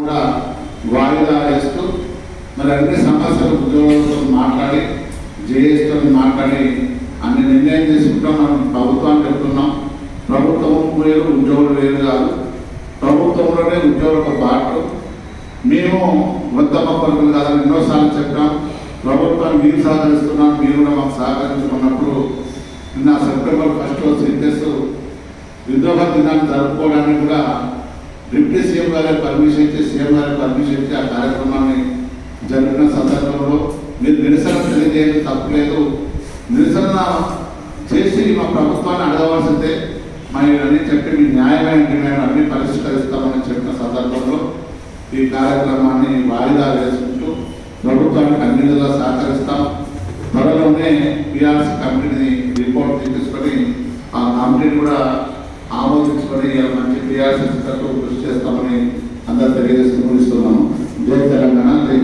కూడా వాయిదా వేస్తూ మరి అన్ని సమస్యలు ఉద్యోగులతో మాట్లాడి జేఏస్తో మాట్లాడి అన్ని నిర్ణయం తీసుకుంటాం. మనం ప్రభుత్వాన్ని చెప్తున్నాం, ప్రభుత్వం వేరు ఉద్యోగులు వేరు కాదు, ప్రభుత్వంలోనే ఉద్యోగులకు పాటు మేము ఉత్తమ పరుపులు కాదని ఎన్నోసార్లు చెప్పాం. ప్రభుత్వాన్ని మీరు సహకరిస్తున్నాం, మీరు కూడా మాకు సహకరించుకున్నప్పుడు నిన్న సెప్టెంబర్ 1 సిటీఎస్ విద్రోహ దినాన్ని జరుపుకోవడానికి కూడా డిప్యూటీ సీఎం గారి పర్మిషన్ ఇచ్చి సీఎం గారి పర్మిషన్ ఇచ్చి ఆ కార్యక్రమాన్ని జరిపిన సందర్భంలో మీరు నిరసన తెలియజేయడం తప్పలేదు. నిరసన చేసి మా ప్రభుత్వాన్ని అడగవలసిందే అని చెప్పి మీ న్యాయమైన డిమాండ్ అన్ని పరిష్కరిస్తామని చెప్పిన సందర్భంలో ఈ కార్యక్రమాన్ని వాయిదా వేసుకుంటూ ప్రభుత్వానికి అన్ని విధాలా సహకరిస్తాం. త్వరలోనే పిఆర్సీ కమిటీని రిపోర్ట్ తీసుకొని ఆ కమిటీని కూడా ఆమోదించుకొని మంచి పిఆర్సీ కృషి చేస్తామని అందరూ తెలియజేస్తూ ముగిస్తున్నాము. జై తెలంగాణ, జై